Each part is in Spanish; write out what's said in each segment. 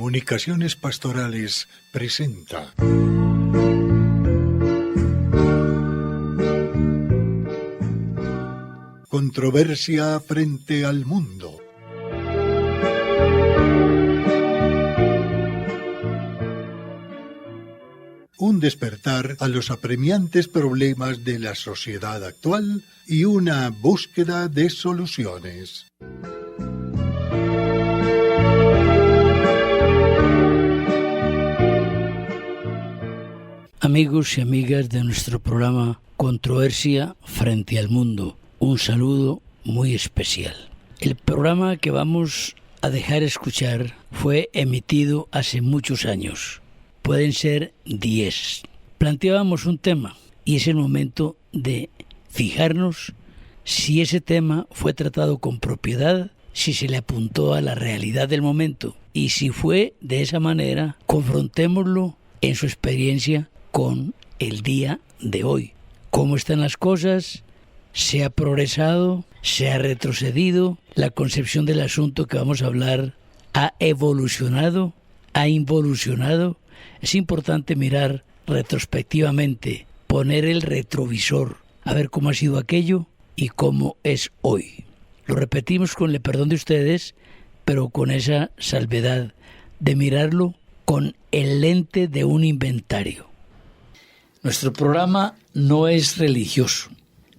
Comunicaciones Pastorales presenta Controversia frente al mundo. Un despertar a los apremiantes problemas de la sociedad actual y una búsqueda de soluciones. Amigos y amigas de nuestro programa Controversia frente al mundo, un saludo muy especial. El programa que vamos a dejar escuchar fue emitido hace muchos años. Pueden ser 10. Planteábamos un tema y es el momento de fijarnos si ese tema fue tratado con propiedad, si se le apuntó a la realidad del momento y si fue de esa manera, confrontémoslo en su experiencia con el día de hoy. ¿Cómo están las cosas? ¿Se ha progresado? ¿Se ha retrocedido? ¿La concepción del asunto que vamos a hablar ha evolucionado? ¿Ha involucionado? Es importante mirar retrospectivamente, poner el retrovisor, a ver cómo ha sido aquello y cómo es hoy. Lo repetimos con el perdón de ustedes, pero con esa salvedad de mirarlo con el lente de un inventario. Nuestro programa no es religioso,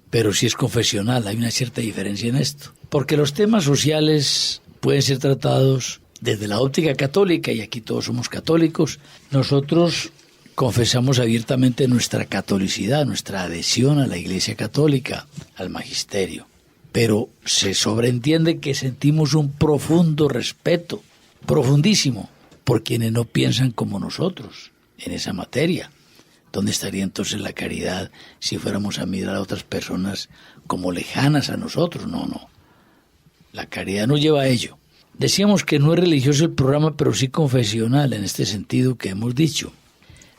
pero sí es confesional. Hay una cierta diferencia en esto, porque los temas sociales pueden ser tratados desde la óptica católica, y aquí todos somos católicos. Nosotros confesamos abiertamente nuestra catolicidad, nuestra adhesión a la Iglesia Católica, al magisterio, pero se sobreentiende que sentimos un profundo respeto, profundísimo, por quienes no piensan como nosotros en esa materia. ¿Dónde estaría entonces la caridad si fuéramos a mirar a otras personas como lejanas a nosotros? No. La caridad nos lleva a ello. Decíamos que no es religioso el programa, pero sí confesional en este sentido que hemos dicho.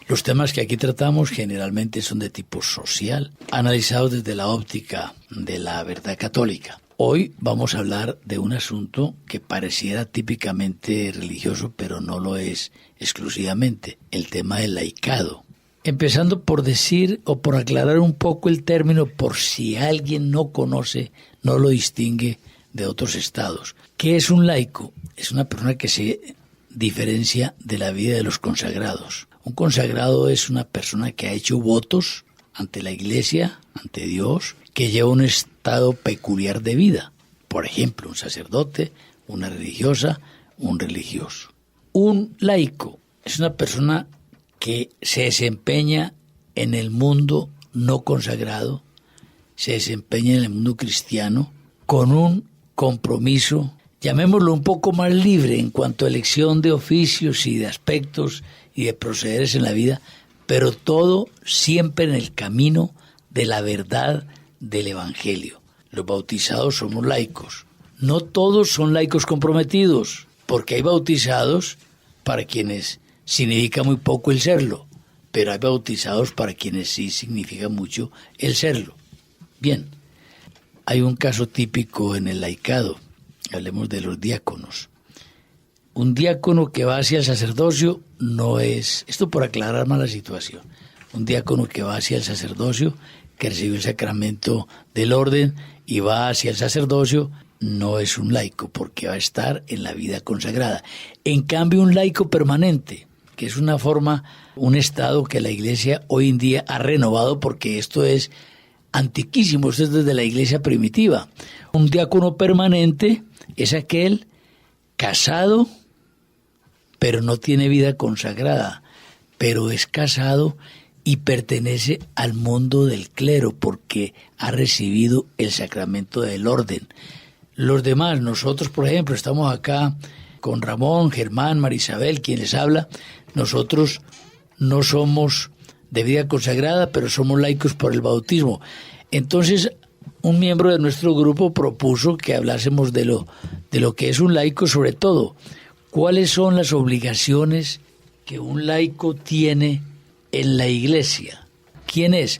Los temas que aquí tratamos generalmente son de tipo social, analizados desde la óptica de la verdad católica. Hoy vamos a hablar de un asunto que pareciera típicamente religioso, pero no lo es exclusivamente, el tema del laicado. Empezando por decir o por aclarar un poco el término por si alguien no conoce, no lo distingue de otros estados. ¿Qué es un laico? Es una persona que se diferencia de la vida de los consagrados. Un consagrado es una persona que ha hecho votos ante la Iglesia, ante Dios, que lleva un estado peculiar de vida. Por ejemplo, un sacerdote, una religiosa, un religioso. Un laico es una persona que se desempeña en el mundo no consagrado, se desempeña en el mundo cristiano con un compromiso, llamémoslo un poco más libre en cuanto a elección de oficios y de aspectos y de procederes en la vida, pero todo siempre en el camino de la verdad del Evangelio. Los bautizados somos laicos. No todos son laicos comprometidos, porque hay bautizados para quienes significa muy poco el serlo, pero hay bautizados para quienes sí significa mucho el serlo. Bien, hay un caso típico en el laicado, hablemos de los diáconos. Un diácono que va hacia el sacerdocio no es, esto por aclarar más la situación, un diácono que va hacia el sacerdocio, que recibió el sacramento del orden y va hacia el sacerdocio, no es un laico porque va a estar en la vida consagrada. En cambio, un laico permanente, que es una forma, un estado que la Iglesia hoy en día ha renovado porque esto es antiquísimo, esto es desde la Iglesia primitiva. Un diácono permanente es aquel casado, pero no tiene vida consagrada, pero es casado y pertenece al mundo del clero porque ha recibido el sacramento del orden. Los demás, nosotros por ejemplo, estamos acá con Ramón, Germán, Marisabel, quien les habla. Nosotros no somos de vida consagrada, pero somos laicos por el bautismo. Entonces, un miembro de nuestro grupo propuso que hablásemos de lo que es un laico, sobre todo, cuáles son las obligaciones que un laico tiene en la Iglesia. ¿Quién es?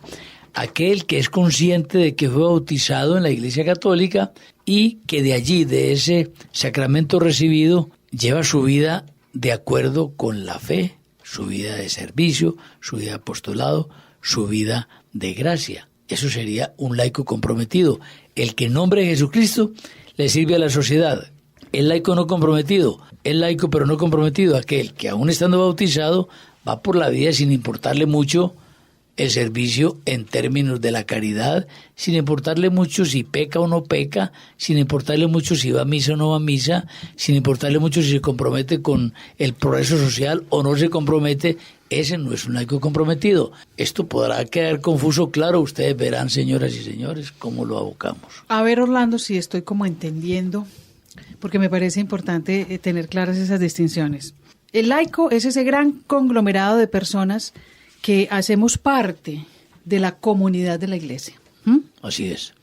Aquel que es consciente de que fue bautizado en la Iglesia Católica y que de allí, de ese sacramento recibido, lleva su vida de acuerdo con la fe, su vida de servicio, su vida de apostolado, su vida de gracia. Eso sería un laico comprometido. El que en nombre de Jesucristo le sirve a la sociedad. El laico no comprometido, el laico pero no comprometido, aquel que aún estando bautizado va por la vida sin importarle mucho el servicio en términos de la caridad, sin importarle mucho si peca o no peca, sin importarle mucho si va a misa o no va a misa, sin importarle mucho si se compromete con el progreso social o no se compromete. Ese no es un laico comprometido. Esto podrá quedar confuso, claro, ustedes verán, señoras y señores, cómo lo abocamos. A ver, Orlando, si estoy como entendiendo, porque me parece importante tener claras esas distinciones. El laico es ese gran conglomerado de personas que hacemos parte de la comunidad de la iglesia. Así es.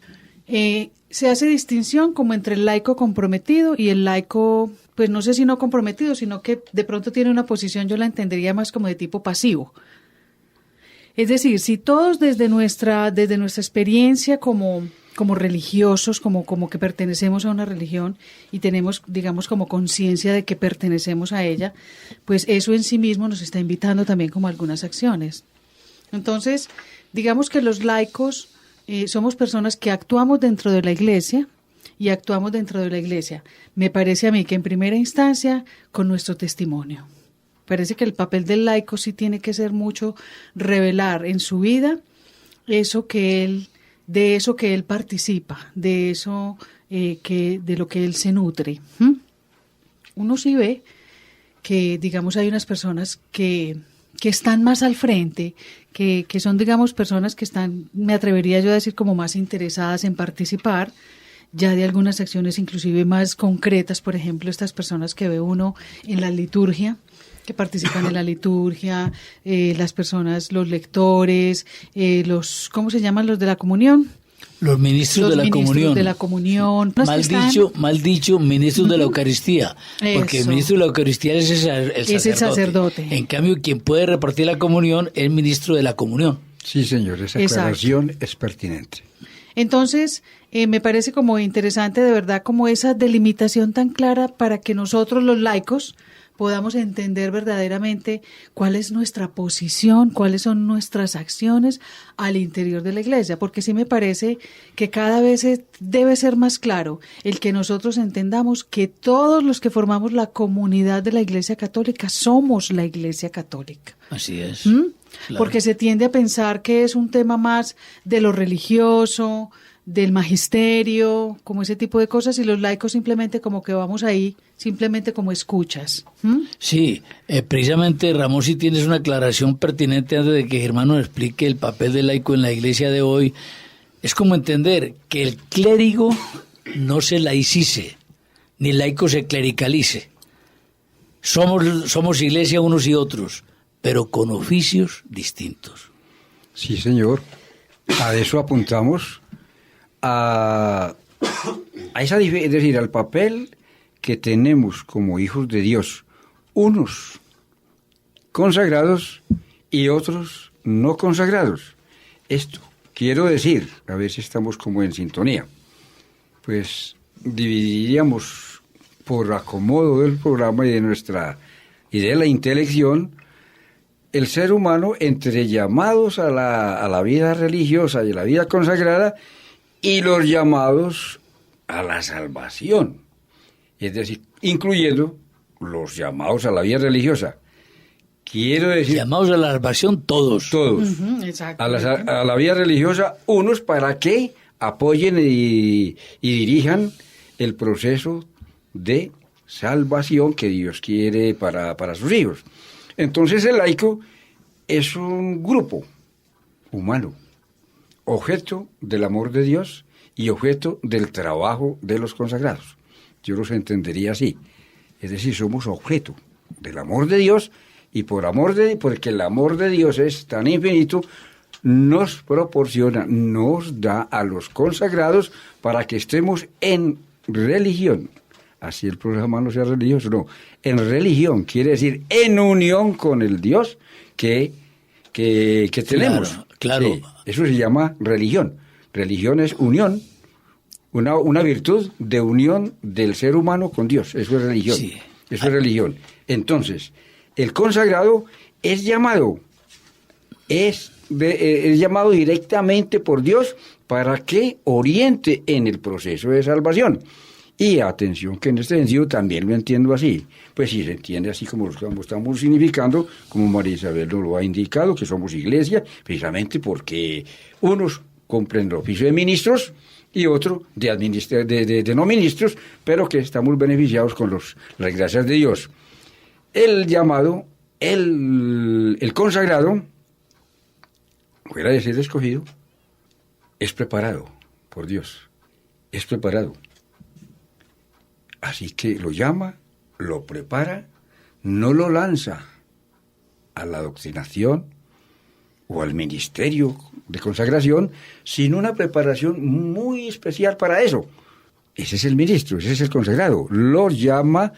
Se hace distinción como entre el laico comprometido y el laico, pues no sé si no comprometido, sino que de pronto tiene una posición, yo la entendería más como de tipo pasivo. Es decir, si todos desde nuestra experiencia como religiosos, como que pertenecemos a una religión y tenemos, digamos, como conciencia de que pertenecemos a ella, pues eso en sí mismo nos está invitando también como a algunas acciones. Entonces, digamos que los laicos somos personas que actuamos dentro de la iglesia y actuamos dentro de la iglesia. Me parece a mí que en primera instancia con nuestro testimonio. Parece que el papel del laico sí tiene que ser mucho revelar en su vida de eso que él participa, de eso de lo que él se nutre. Uno sí ve que, digamos, hay unas personas que están más al frente, que son, digamos, personas que están, me atrevería yo a decir, como más interesadas en participar, ya de algunas acciones inclusive más concretas, por ejemplo, estas personas que ve uno en la liturgia, que participan en la liturgia, las personas, los lectores, ¿cómo se llaman los de la comunión? Los ministros de la comunión. Mal dicho, ministros de la Eucaristía, porque el ministro de la Eucaristía es el sacerdote. En cambio, quien puede repartir la comunión es el ministro de la comunión. Sí, señor, esa aclaración es pertinente. Entonces, me parece como interesante, de verdad, como esa delimitación tan clara para que nosotros los laicos podamos entender verdaderamente cuál es nuestra posición, cuáles son nuestras acciones al interior de la iglesia, porque sí me parece que cada vez debe ser más claro el que nosotros entendamos que todos los que formamos la comunidad de la Iglesia Católica somos la Iglesia Católica. Así es. Claro. Porque se tiende a pensar que es un tema más de lo religioso, del magisterio, como ese tipo de cosas, y los laicos simplemente como que vamos ahí, simplemente como escuchas. Sí, precisamente, Ramón, si tienes una aclaración pertinente antes de que Germán nos explique el papel del laico en la iglesia de hoy. Es como entender que el clérigo no se laicice, ni el laico se clericalice. Somos iglesia unos y otros, pero con oficios distintos. Sí, señor. A eso apuntamos. A esa diferencia, es decir, al papel que tenemos como hijos de Dios, unos consagrados y otros no consagrados. Esto quiero decir, a ver si estamos como en sintonía, pues dividiríamos por acomodo del programa y de la intelección el ser humano entre llamados a la vida religiosa y a la vida consagrada y los llamados a la salvación, es decir, incluyendo los llamados a la vida religiosa. Quiero decir... Llamados a la salvación todos. Exacto. A la vida religiosa, unos para que apoyen y dirijan el proceso de salvación que Dios quiere para sus hijos. Entonces el laico es un grupo humano, objeto del amor de Dios y objeto del trabajo de los consagrados. Yo los entendería así. Es decir, somos objeto del amor de Dios y porque el amor de Dios es tan infinito, nos proporciona, nos da a los consagrados para que estemos en religión. Así el programa no sea religioso, no. En religión, quiere decir en unión con el Dios que tenemos. Claro. Sí, eso se llama religión. Religión es unión, una virtud de unión del ser humano con Dios. Eso es religión. Sí. Eso es religión. Entonces, el consagrado es llamado directamente por Dios para que oriente en el proceso de salvación. Y atención que en este sentido también lo entiendo así. Pues si se entiende así como estamos significando, como María Isabel nos lo ha indicado, que somos iglesia, precisamente porque unos cumplen el oficio de ministros y otro de no ministros, pero que estamos beneficiados con las gracias de Dios. El llamado, el consagrado, fuera de ser escogido, es preparado por Dios, es preparado. Así que lo llama, lo prepara, no lo lanza a la adoctrinación o al ministerio de consagración, sino una preparación muy especial para eso. Ese es el ministro, ese es el consagrado. Lo llama,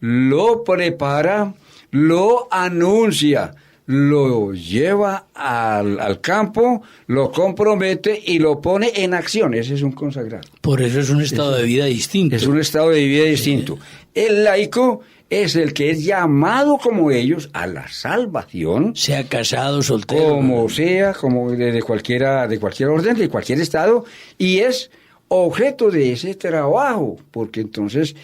lo prepara, lo anuncia, lo lleva al campo, lo compromete y lo pone en acción. Ese es un consagrado. Por eso es un estado de vida distinto. Es un estado de vida distinto. El laico es el que es llamado como ellos a la salvación. Sea casado, soltero. Como sea, como de cualquier orden, de cualquier estado, y es objeto de ese trabajo, porque entonces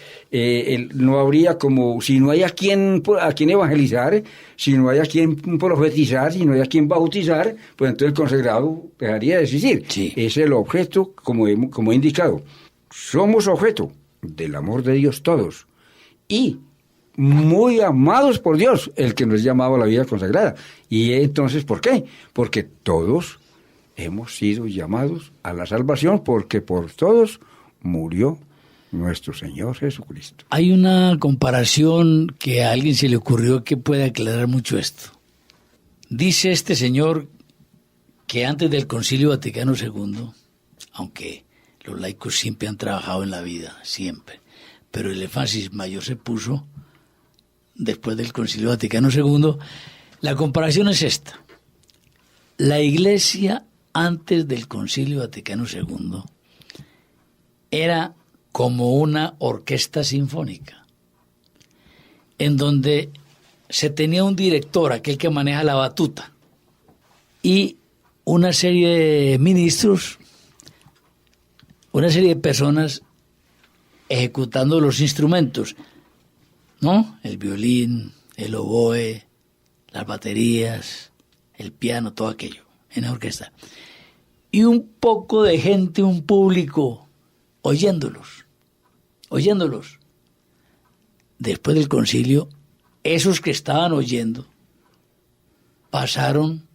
no habría como, si no hay a quien evangelizar, si no hay a quien profetizar, si no hay a quien bautizar, pues entonces el consagrado dejaría de existir. Sí. Es el objeto, como he indicado. Somos objeto del amor de Dios todos, y muy amados por Dios, el que nos ha llamado a la vida consagrada. Y entonces, ¿por qué? Porque todos hemos sido llamados a la salvación, porque por todos murió nuestro Señor Jesucristo. Hay una comparación que a alguien se le ocurrió que puede aclarar mucho esto. Dice este señor que antes del Concilio Vaticano II, aunque los laicos siempre han trabajado en la vida, siempre, pero el énfasis mayor se puso después del Concilio Vaticano II, la comparación es esta. La Iglesia antes del Concilio Vaticano II era como una orquesta sinfónica, en donde se tenía un director, aquel que maneja la batuta, y una serie de ministros, una serie de personas ejecutando los instrumentos, ¿no? El violín, el oboe, las baterías, el piano, todo aquello, en la orquesta. Y un poco de gente, un público, oyéndolos. Después del concilio, esos que estaban oyendo pasaron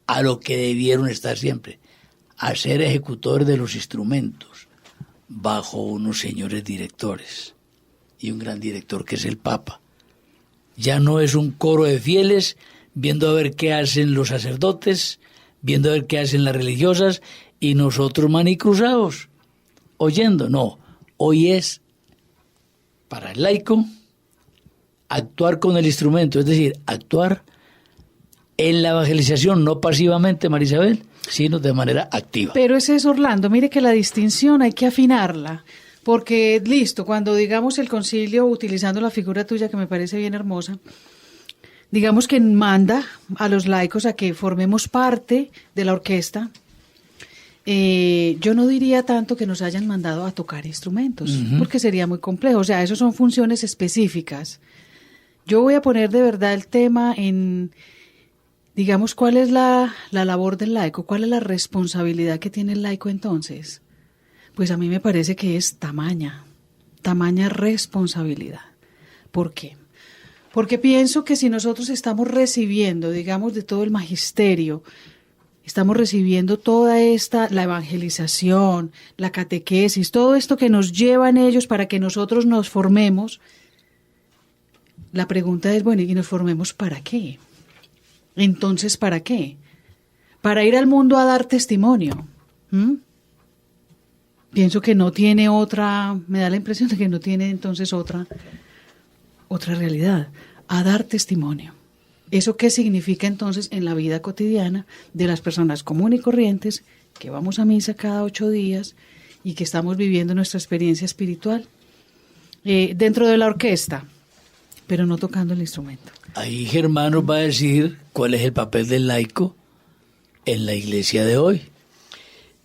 a lo que debieron estar siempre, a ser ejecutores de los instrumentos, bajo unos señores directores y un gran director que es el Papa. Ya no es un coro de fieles viendo a ver qué hacen los sacerdotes, viendo a ver qué hacen las religiosas y nosotros manicruzados, oyendo. No, hoy es para el laico actuar con el instrumento, es decir, actuar en la evangelización, no pasivamente, María Isabel, sino de manera activa. Pero es eso, Orlando, mire que la distinción hay que afinarla, porque listo, cuando digamos el concilio, utilizando la figura tuya que me parece bien hermosa, digamos que manda a los laicos a que formemos parte de la orquesta. Yo no diría tanto que nos hayan mandado a tocar instrumentos, porque sería muy complejo. O sea, eso son funciones específicas. Yo voy a poner de verdad el tema en, digamos, cuál es la labor del laico, cuál es la responsabilidad que tiene el laico entonces. Pues a mí me parece que es tamaña responsabilidad. ¿Por qué? Porque pienso que si nosotros estamos recibiendo, digamos, de todo el magisterio, estamos recibiendo toda la evangelización, la catequesis, todo esto que nos llevan ellos para que nosotros nos formemos, la pregunta es, bueno, ¿y nos formemos para qué? Entonces, ¿para qué? Para ir al mundo a dar testimonio. Pienso que no tiene otra, me da la impresión de que no tiene entonces otra realidad, a dar testimonio. ¿Eso qué significa entonces en la vida cotidiana de las personas comunes y corrientes que vamos a misa cada 8 días y que estamos viviendo nuestra experiencia espiritual? Dentro de la orquesta, pero no tocando el instrumento. Ahí Germán nos va a decir cuál es el papel del laico en la iglesia de hoy.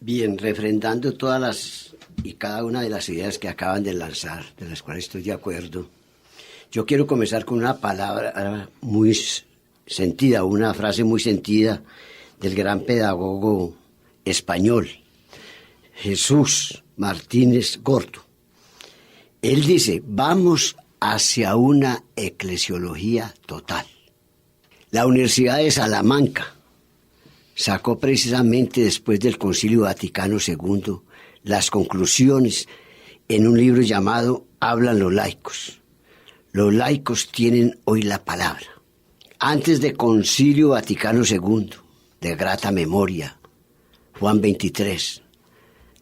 Bien, refrendando todas las y cada una de las ideas que acaban de lanzar, de las cuales estoy de acuerdo, yo quiero comenzar con una palabra muy sentida, una frase muy sentida del gran pedagogo español, Jesús Martínez Gordo. Él dice, vamos hacia una eclesiología total. La Universidad de Salamanca sacó precisamente después del Concilio Vaticano II las conclusiones en un libro llamado Hablan los laicos. Los laicos tienen hoy la palabra. Antes del Concilio Vaticano II, de grata memoria, Juan XXIII,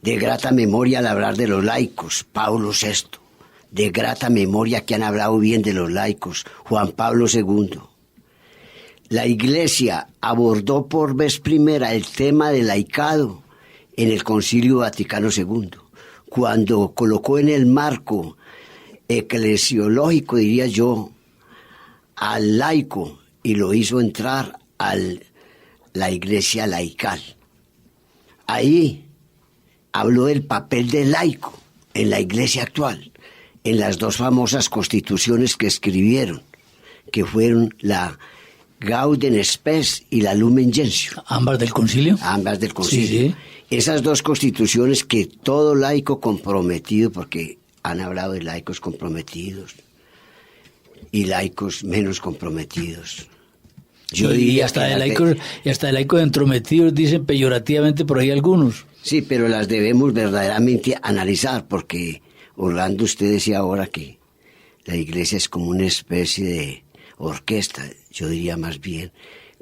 de grata memoria al hablar de los laicos, Pablo VI, de grata memoria que han hablado bien de los laicos, Juan Pablo II. La Iglesia abordó por vez primera el tema del laicado en el Concilio Vaticano II, cuando colocó en el marco eclesiológico, diría yo, al laico y lo hizo entrar a la Iglesia laical. Ahí habló del papel del laico en la Iglesia actual, en las dos famosas constituciones que escribieron, que fueron la Gaudium Spes y la Lumen Gentium. ¿Ambas del concilio? Ambas del concilio. Sí, sí. Esas dos constituciones que todo laico comprometido, porque han hablado de laicos comprometidos y laicos menos comprometidos. Yo diría hasta de laicos entrometidos dicen peyorativamente por ahí algunos. Sí, pero las debemos verdaderamente analizar, porque Orlando, usted decía ahora que la iglesia es como una especie de orquesta, yo diría más bien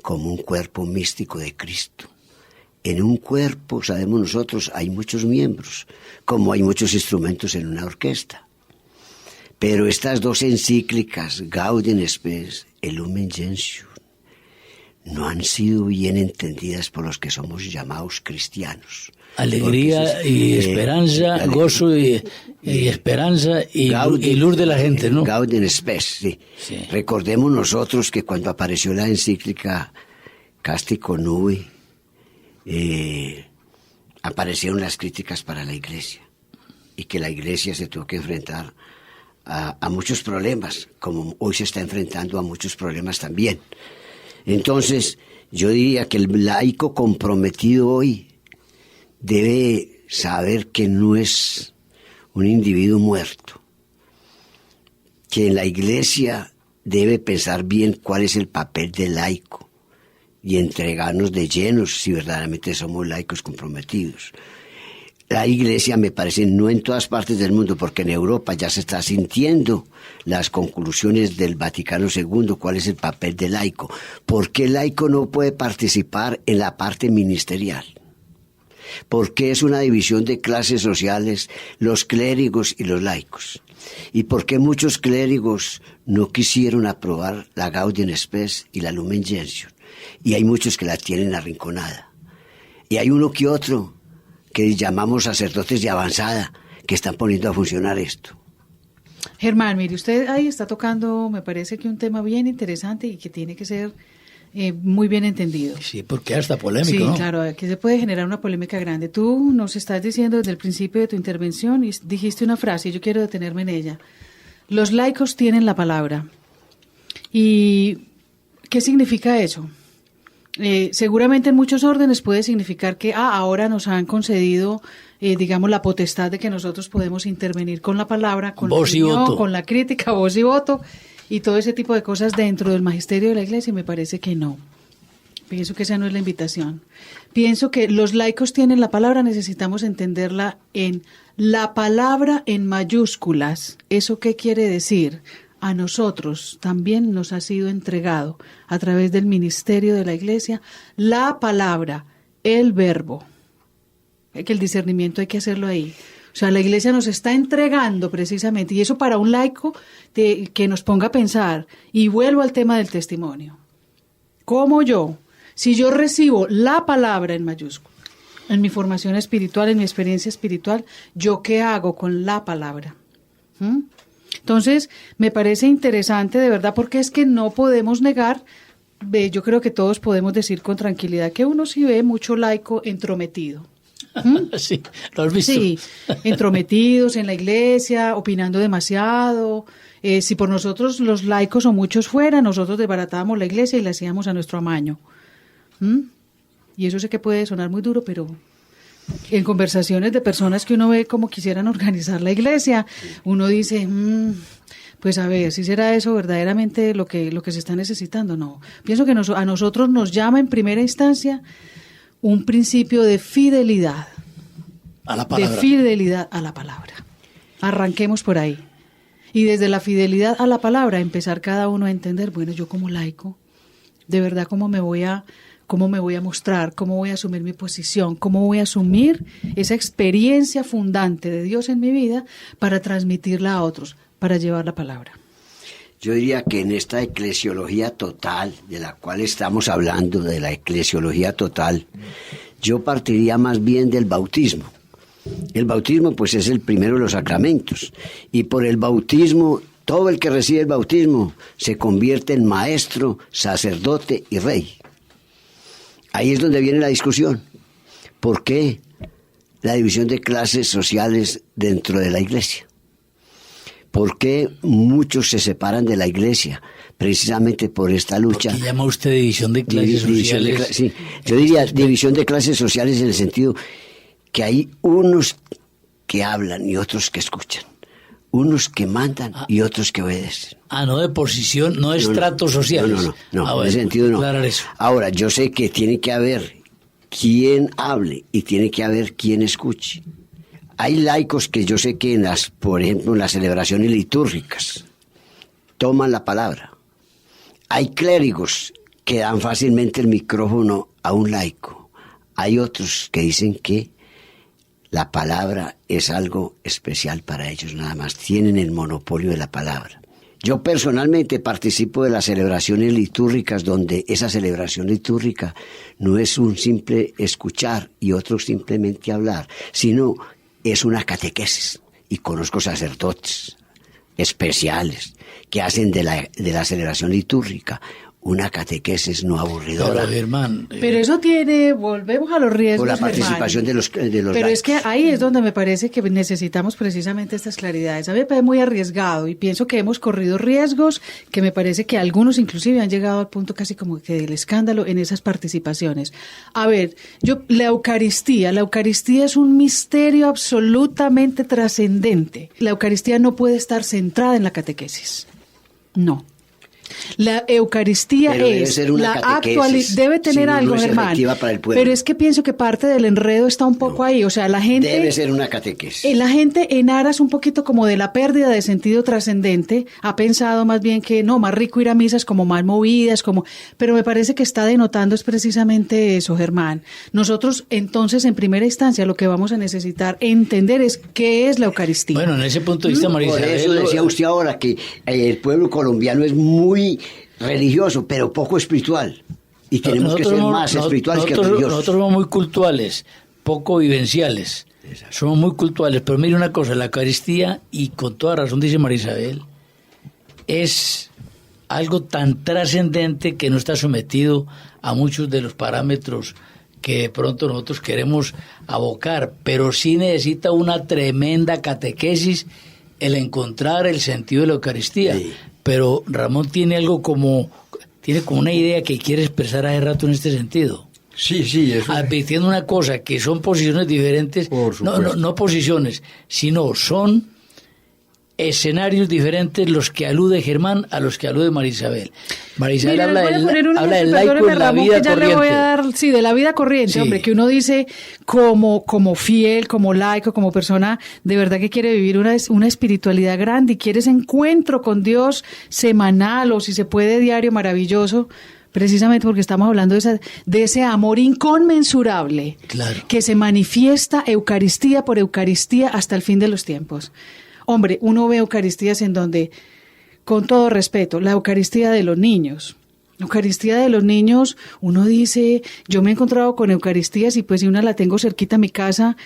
como un cuerpo místico de Cristo. En un cuerpo, sabemos nosotros, hay muchos miembros, como hay muchos instrumentos en una orquesta. Pero estas dos encíclicas, Gaudium Spes y Lumen Gentium, no han sido bien entendidas por los que somos llamados cristianos. Alegría y esperanza, gozo y esperanza y luz de la gente, ¿no? Gaudium Spes, sí. Sí. Recordemos nosotros que cuando apareció la encíclica Casti Connubii, aparecieron las críticas para la iglesia y que la iglesia se tuvo que enfrentar a muchos problemas, como hoy se está enfrentando a muchos problemas también. Entonces, yo diría que el laico comprometido hoy debe saber que no es un individuo muerto, que en la iglesia debe pensar bien cuál es el papel del laico y entregarnos de llenos si verdaderamente somos laicos comprometidos. La iglesia, me parece, no en todas partes del mundo, porque en Europa ya se está sintiendo las conclusiones del Vaticano II, cuál es el papel del laico. ¿Por qué el laico no puede participar en la parte ministerial? ¿Por qué es una división de clases sociales, los clérigos y los laicos? ¿Y por qué muchos clérigos no quisieron aprobar la Gaudium Spes y la Lumen Gentium? Y hay muchos que la tienen arrinconada. Y hay uno que otro que llamamos sacerdotes de avanzada, que están poniendo a funcionar esto. Germán, mire, usted ahí está tocando, me parece que un tema bien interesante y que tiene que ser muy bien entendido. Sí, porque hasta polémico, sí, ¿no? Claro, aquí se puede generar una polémica grande. Tú nos estás diciendo desde el principio de tu intervención y dijiste una frase y yo quiero detenerme en ella. Los laicos tienen la palabra. ¿Y qué significa eso? Seguramente en muchos órdenes puede significar que ahora nos han concedido, digamos, la potestad de que nosotros podemos intervenir con la palabra, con voz la opinión, y voto, con la crítica, voz y voto, y todo ese tipo de cosas dentro del magisterio de la iglesia. Me parece que no. Pienso que esa no es la invitación. Pienso que los laicos tienen la palabra, necesitamos entenderla en la palabra en mayúsculas. ¿Eso qué quiere decir? A nosotros también nos ha sido entregado a través del ministerio de la iglesia la palabra, el verbo. Que el discernimiento hay que hacerlo ahí. O sea, la iglesia nos está entregando precisamente, y eso para un laico que nos ponga a pensar. Y vuelvo al tema del testimonio. ¿Cómo yo, si yo recibo la palabra en mayúscula, en mi formación espiritual, en mi experiencia espiritual, yo qué hago con la palabra? Entonces, me parece interesante de verdad porque es que no podemos negar, yo creo que todos podemos decir con tranquilidad que uno sí ve mucho laico entrometido. Sí, ¿lo has visto? Sí, entrometidos en la iglesia, opinando demasiado. Si por nosotros los laicos o muchos fuera, nosotros desbaratábamos la iglesia y la hacíamos a nuestro amaño. Y eso sé que puede sonar muy duro, pero en conversaciones de personas que uno ve como quisieran organizar la iglesia, uno dice, pues a ver, si será eso verdaderamente lo que se está necesitando. No, pienso que a nosotros nos llama en primera instancia un principio de fidelidad. A la palabra. De fidelidad a la palabra. Arranquemos por ahí. Y desde la fidelidad a la palabra empezar cada uno a entender, bueno, yo como laico, de verdad cómo me voy a mostrar, cómo voy a asumir mi posición, cómo voy a asumir esa experiencia fundante de Dios en mi vida para transmitirla a otros, para llevar la palabra. Yo diría que en esta eclesiología total, de la cual estamos hablando, de la eclesiología total, yo partiría más bien del bautismo. El bautismo pues es el primero de los sacramentos, y por el bautismo, todo el que recibe el bautismo se convierte en maestro, sacerdote y rey. Ahí es donde viene la discusión. ¿Por qué la división de clases sociales dentro de la iglesia? ¿Por qué muchos se separan de la iglesia? Precisamente por esta lucha. ¿Qué llama usted división de clases sociales? Sí, yo diría división de clases sociales en el sentido que hay unos que hablan y otros que escuchan. Unos que mandan y otros que obedecen. No de posición, no de estratos sociales. No, bueno, en ese sentido no. Aclarar eso. Ahora, yo sé que tiene que haber quien hable y tiene que haber quien escuche. Hay laicos que yo sé que por ejemplo, en las celebraciones litúrgicas toman la palabra. Hay clérigos que dan fácilmente el micrófono a un laico. Hay otros que dicen que la palabra es algo especial para ellos nada más. Tienen el monopolio de la palabra. Yo personalmente participo de las celebraciones litúrgicas donde esa celebración litúrgica no es un simple escuchar y otro simplemente hablar, sino es una catequesis. Y conozco sacerdotes especiales que hacen de la celebración litúrgica una catequesis no aburridora. Pero, Germán, pero eso volvemos a los riesgos, por la participación Germán. de los Pero laicos. es que ahí es donde me parece que necesitamos precisamente estas claridades. A mí me parece muy arriesgado y pienso que hemos corrido riesgos que me parece que algunos inclusive han llegado al punto casi como que del escándalo en esas participaciones. A ver, la Eucaristía es un misterio absolutamente trascendente. La Eucaristía no puede estar centrada en la catequesis. No. La Eucaristía pero debe tener algo, Germán. Pero es que pienso que parte del enredo está un poco ahí. O sea, la gente debe ser una catequesis. La gente en aras un poquito como de la pérdida de sentido trascendente ha pensado más bien que no, más rico ir a misas como más movidas, pero me parece que está denotando es precisamente eso, Germán. Nosotros entonces en primera instancia lo que vamos a necesitar entender es qué es la Eucaristía. Bueno, en ese punto de vista, María Por Isabel, eso decía usted ahora que el pueblo colombiano es muy religioso, pero poco espiritual. Y tenemos que ser más espirituales que religiosos. Nosotros somos muy cultuales, poco vivenciales. Exacto. Somos muy cultuales. Pero mire una cosa, la Eucaristía, y con toda razón dice María Isabel, es algo tan trascendente que no está sometido a muchos de los parámetros que de pronto nosotros queremos abocar, pero sí necesita una tremenda catequesis el encontrar el sentido de la Eucaristía. Sí. Pero Ramón tiene como una idea que quiere expresar hace rato en este sentido. Sí, eso. Advirtiendo una cosa, que son posiciones diferentes, no posiciones, sino son escenarios diferentes los que alude Germán a los que alude María Isabel. María Isabel habla del laico en la vida corriente. Le voy a dar, de la vida corriente, sí. Hombre, que uno dice como fiel, como laico, como persona de verdad que quiere vivir una espiritualidad grande y quiere ese encuentro con Dios semanal o si se puede diario maravilloso. Precisamente porque estamos hablando de ese amor inconmensurable, claro, que se manifiesta Eucaristía por Eucaristía hasta el fin de los tiempos. Hombre, uno ve Eucaristías en donde, con todo respeto, la Eucaristía de los niños. La Eucaristía de los niños, uno dice, yo me he encontrado con Eucaristías y pues si una la tengo cerquita a mi casa,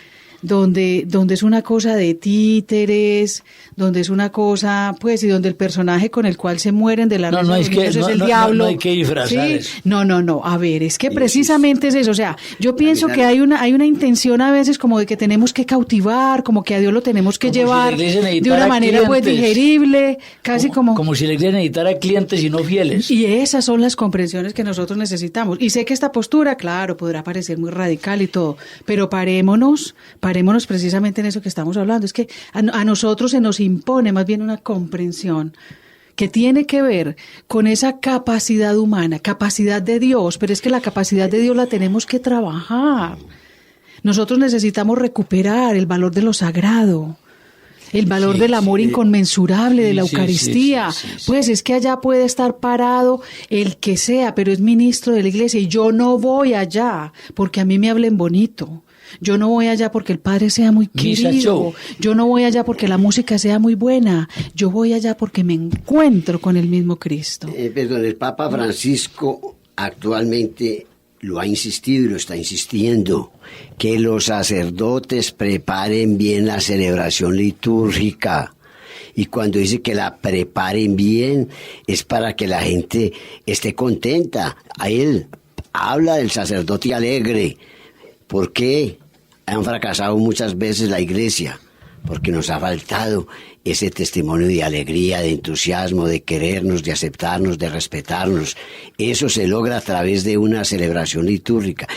donde es una cosa de títeres, donde es una cosa, pues, y donde el personaje con el cual se mueren de la risa es el diablo. No hay que disfrazar eso. No, a ver, es que precisamente es eso, o sea, yo pienso que hay una intención a veces como de que tenemos que cautivar, como que a Dios lo tenemos que llevar de una manera pues digerible, casi como si la iglesia necesitara clientes y no fieles. Y esas son las comprensiones que nosotros necesitamos. Y sé que esta postura, claro, podrá parecer muy radical y todo, pero parémonos precisamente en eso que estamos hablando. Es que a nosotros se nos impone más bien una comprensión que tiene que ver con esa capacidad humana, capacidad de Dios, pero es que la capacidad de Dios la tenemos que trabajar. Nosotros necesitamos recuperar el valor de lo sagrado, el valor del amor inconmensurable de la Eucaristía. Pues es que allá puede estar parado el que sea, pero es ministro de la iglesia y yo no voy allá porque a mí me hablen bonito. Yo no voy allá porque el padre sea muy querido. Yo no voy allá porque la música sea muy buena. Yo voy allá porque me encuentro con el mismo Cristo. Perdón, el Papa Francisco actualmente lo ha insistido y lo está insistiendo, que los sacerdotes preparen bien la celebración litúrgica. Y cuando dice que la preparen bien, es para que la gente esté contenta. A él habla del sacerdote alegre. ¿Por qué han fracasado muchas veces la iglesia? Porque nos ha faltado ese testimonio de alegría, de entusiasmo, de querernos, de aceptarnos, de respetarnos. Eso se logra a través de una celebración litúrgica.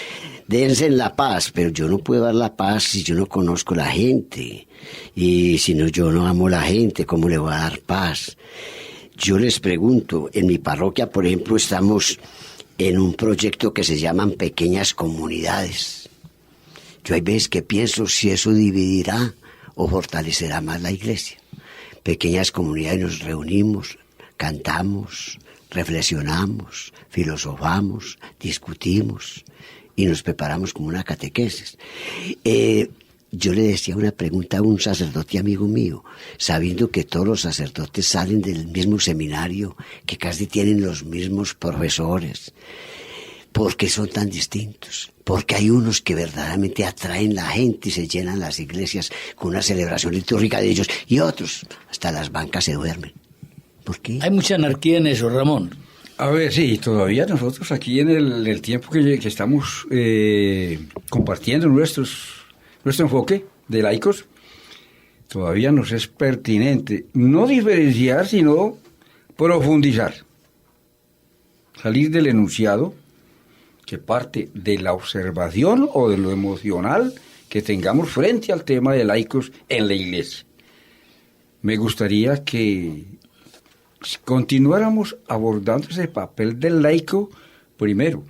Dense en la paz, pero yo no puedo dar la paz si yo no conozco la gente. Y si no, yo no amo la gente, ¿cómo le voy a dar paz? Yo les pregunto, en mi parroquia, por ejemplo, estamos en un proyecto que se llaman pequeñas comunidades. Yo hay veces que pienso si eso dividirá o fortalecerá más la iglesia. Pequeñas comunidades, nos reunimos, cantamos, reflexionamos, filosofamos, discutimos y nos preparamos como una catequesis. Yo le decía una pregunta a un sacerdote amigo mío, sabiendo que todos los sacerdotes salen del mismo seminario, que casi tienen los mismos profesores. ¿Por qué son tan distintos? Porque hay unos que verdaderamente atraen la gente y se llenan las iglesias con una celebración litúrgica de ellos, y otros, hasta las bancas se duermen. ¿Por qué? Hay mucha anarquía en eso, Ramón. A ver, sí, todavía nosotros aquí en el tiempo que estamos compartiendo nuestro enfoque de laicos, todavía nos es pertinente no diferenciar, sino profundizar. Salir del enunciado que parte de la observación o de lo emocional que tengamos frente al tema de laicos en la iglesia. Me gustaría que continuáramos abordando ese papel del laico, primero,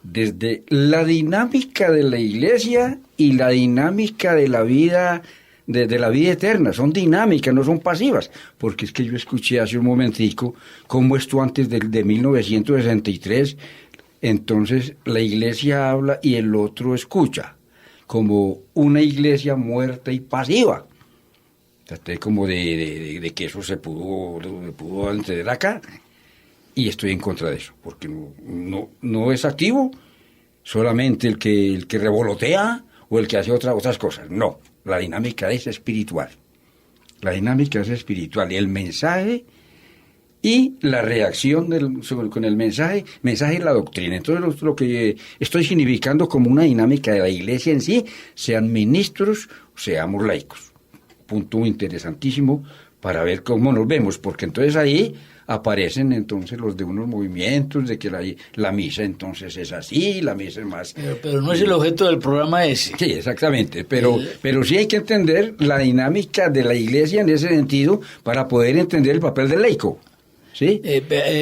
desde la dinámica de la iglesia y la dinámica de la vida, de la vida eterna. Son dinámicas, no son pasivas, porque es que yo escuché hace un momentico cómo esto antes de 1963, entonces la iglesia habla y el otro escucha, como una iglesia muerta y pasiva. Traté como de que eso se pudo entender acá, y estoy en contra de eso, porque no es activo solamente el que revolotea o el que hace otras cosas. No, la dinámica es espiritual. La dinámica es espiritual, y el mensaje y la reacción con el mensaje y la doctrina. Entonces lo que estoy significando como una dinámica de la iglesia en sí, sean ministros, seamos laicos. Punto interesantísimo para ver cómo nos vemos, porque entonces ahí aparecen entonces los de unos movimientos, de que la misa entonces es así, la misa es más... Pero no es el objeto del programa ese. Sí, exactamente, pero sí hay que entender la dinámica de la iglesia en ese sentido para poder entender el papel del laico. ¿Sí?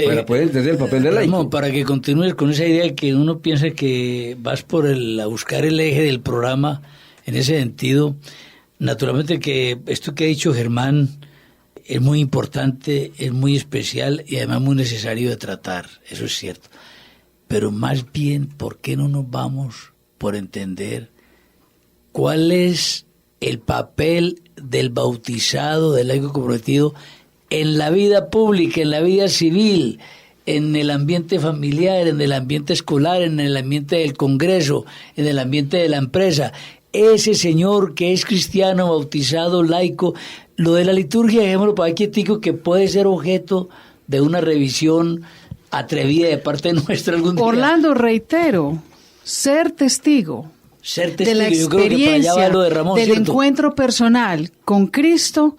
Para poder entender el papel del laico. Ramón, para que continúes con esa idea que uno piensa que vas a buscar el eje del programa en ese sentido, naturalmente que esto que ha dicho Germán es muy importante, es muy especial y además muy necesario de tratar, eso es cierto. Pero más bien, ¿por qué no nos vamos por entender cuál es el papel del bautizado, del laico comprometido en la vida pública, en la vida civil, en el ambiente familiar, en el ambiente escolar, en el ambiente del Congreso, en el ambiente de la empresa, ese señor que es cristiano, bautizado, laico, lo de la liturgia, dejémoslo para quietico, que puede ser objeto de una revisión atrevida de parte nuestra algún día. Orlando, reitero, ser testigo, Ser de la testigo, yo creo que para allá va experiencia lo de Ramón, del ¿cierto? encuentro personal con Cristo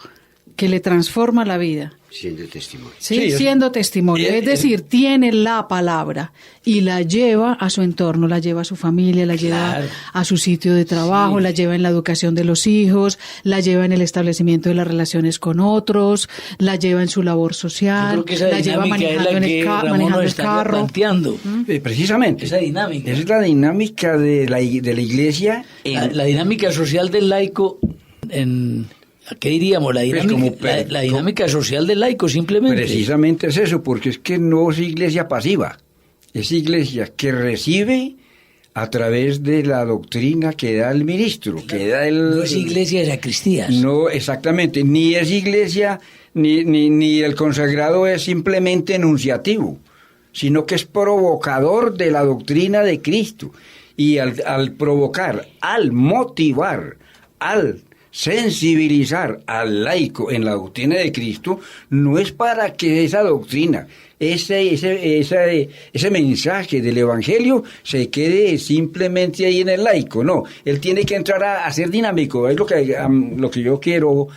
que le transforma la vida. Siendo testimonio. ¿Sí? Sí, Siendo testimonio, es decir, tiene la palabra y la lleva a su entorno, la lleva a su familia, la lleva Claro. a su sitio de trabajo, Sí. la lleva en la educación de los hijos, la lleva en el establecimiento de las relaciones con otros, la lleva en su labor Yo social, creo que esa la lleva dinámica es manejando, la en que el, Ramón manejando nos el está carro. planteando. Precisamente. Esa dinámica. Es la dinámica de la iglesia. La dinámica social del laico ¿qué diríamos? La dinámica social del laico, simplemente. Precisamente es eso, porque es que no es iglesia pasiva, es iglesia que recibe a través de la doctrina que da el ministro, que da el... No es iglesia de sacristías. No, exactamente, ni es iglesia, ni el consagrado es simplemente enunciativo, sino que es provocador de la doctrina de Cristo. Y al provocar, al motivar, al sensibilizar al laico en la doctrina de Cristo, no es para que esa doctrina, ese mensaje del Evangelio se quede simplemente ahí en el laico, no, él tiene que entrar a ser dinámico, es lo que yo quiero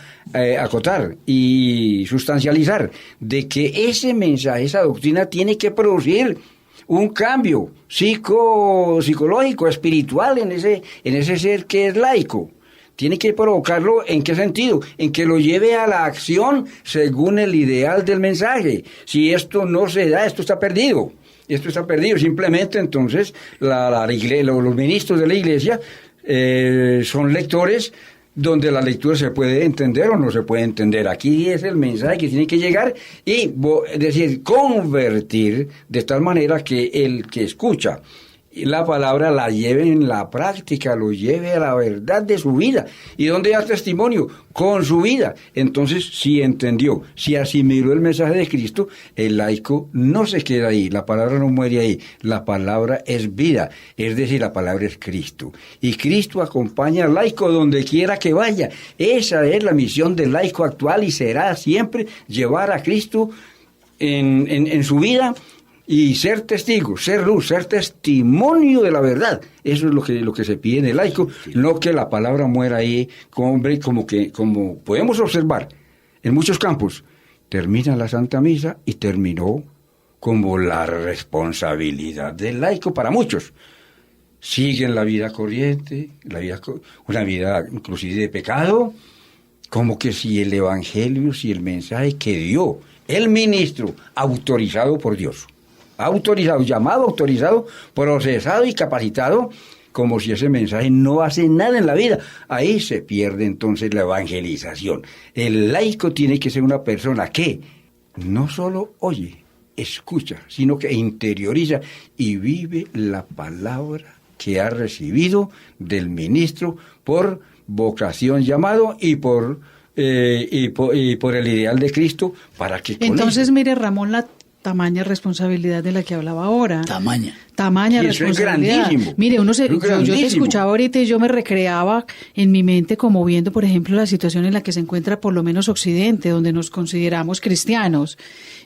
acotar y sustancializar, de que ese mensaje, esa doctrina tiene que producir un cambio psicológico, espiritual en ese ser que es laico. Tiene que provocarlo, ¿en qué sentido? En que lo lleve a la acción según el ideal del mensaje. Si esto no se da, esto está perdido. Esto está perdido. Simplemente entonces los ministros de la iglesia son lectores donde la lectura se puede entender o no se puede entender. Aquí es el mensaje que tiene que llegar y, es decir, convertir de tal manera que el que escucha la palabra la lleve en la práctica, lo lleve a la verdad de su vida. ¿Y dónde da testimonio? Con su vida. Entonces, si entendió, si asimiló el mensaje de Cristo, el laico no se queda ahí, la palabra no muere ahí, la palabra es vida, es decir, la palabra es Cristo. Y Cristo acompaña al laico donde quiera que vaya. Esa es la misión del laico actual y será siempre llevar a Cristo en su vida, y ser testigo, ser luz, ser testimonio de la verdad. Eso es lo que se pide en el laico, no que la palabra muera ahí, como podemos observar en muchos campos. Termina la Santa Misa y terminó como la responsabilidad del laico para muchos. Siguen la vida corriente, una vida inclusive de pecado, como que si el evangelio, si el mensaje que dio el ministro, autorizado por Dios, llamado, autorizado, procesado y capacitado, como si ese mensaje no hace nada en la vida. Ahí se pierde entonces la evangelización. El laico tiene que ser una persona que no solo oye, escucha, sino que interioriza y vive la palabra que ha recibido del ministro por vocación llamado y por el ideal de Cristo, para que entonces mire, Ramón, la tamaña responsabilidad de la que hablaba ahora. Tamaña sí, responsabilidad. Es grandísimo. Mire, yo te escuchaba ahorita y yo me recreaba en mi mente como viendo, por ejemplo, la situación en la que se encuentra por lo menos Occidente, donde nos consideramos cristianos.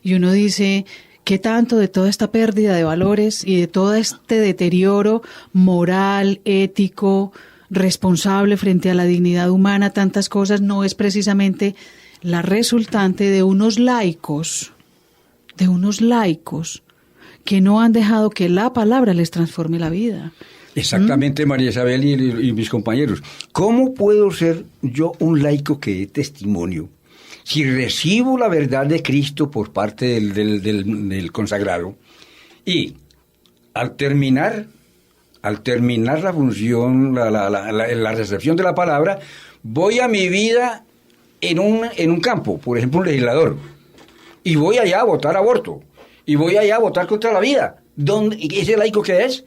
Y uno dice, ¿qué tanto de toda esta pérdida de valores y de todo este deterioro moral, ético, responsable frente a la dignidad humana, tantas cosas, no es precisamente la resultante de unos laicos que no han dejado que la palabra les transforme la vida? Exactamente, María Isabel y mis compañeros. ¿Cómo puedo ser yo un laico que dé testimonio si recibo la verdad de Cristo por parte del consagrado y al terminar la función, la recepción de la palabra, voy a mi vida en un campo, por ejemplo, un legislador, y voy allá a votar aborto, y voy allá a votar contra la vida? ¿Ese laico qué es?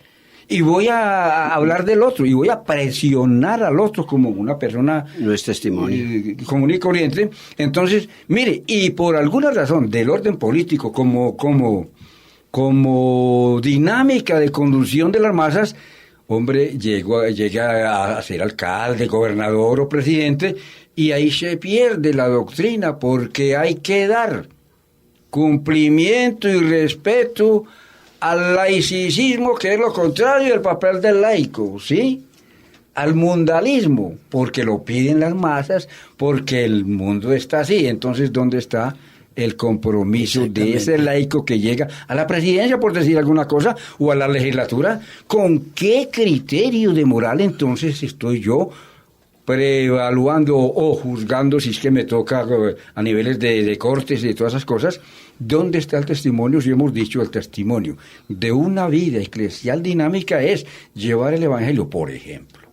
Y voy a hablar del otro, y voy a presionar al otro como una persona... No es testimonio. Común y corriente. Entonces, mire, y por alguna razón del orden político, como dinámica de conducción de las masas, hombre, llega a ser alcalde, gobernador o presidente, y ahí se pierde la doctrina, porque hay que dar cumplimiento y respeto al laicismo, que es lo contrario del papel del laico, ¿sí? Al mundalismo, porque lo piden las masas, porque el mundo está así. Entonces, ¿dónde está el compromiso de ese laico que llega a la presidencia, por decir alguna cosa, o a la legislatura? ¿Con qué criterio de moral entonces estoy yo preevaluando o juzgando, si es que me toca a niveles de cortes y de todas esas cosas? ¿Dónde está el testimonio? Si hemos dicho, el testimonio de una vida eclesial dinámica es llevar el evangelio. Por ejemplo,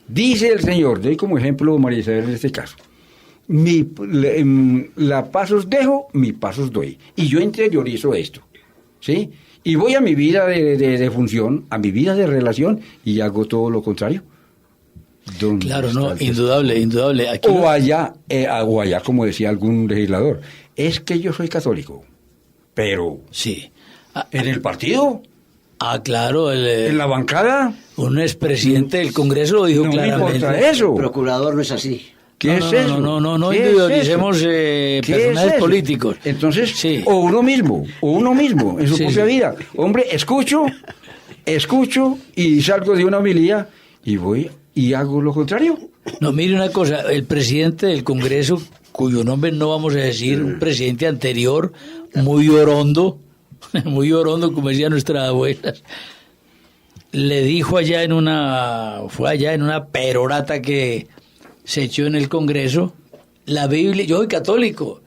dice el Señor, doy como ejemplo María Isabel en este caso: la paz os dejo, mi paz os doy. Y yo interiorizo esto, ¿sí? Y voy a mi vida de función, a mi vida de relación, y hago todo lo contrario. Claro, no, indudable. Aquí o allá, como decía algún legislador, es que yo soy católico, pero sí. ¿En el partido? Claro. ¿En la bancada? Un expresidente del Congreso lo dijo claramente. No me importa eso. El procurador no es así. ¿Qué es eso? No individualicemos personajes políticos. Entonces, sí. o uno mismo en su propia vida. Hombre, escucho y salgo de una homilía y voy y hago lo contrario. No, mire una cosa, el presidente del Congreso, cuyo nombre no vamos a decir, un presidente anterior, muy orondo, como decía nuestra abuela, le dijo fue allá en una perorata que se echó en el Congreso: la Biblia, yo soy católico,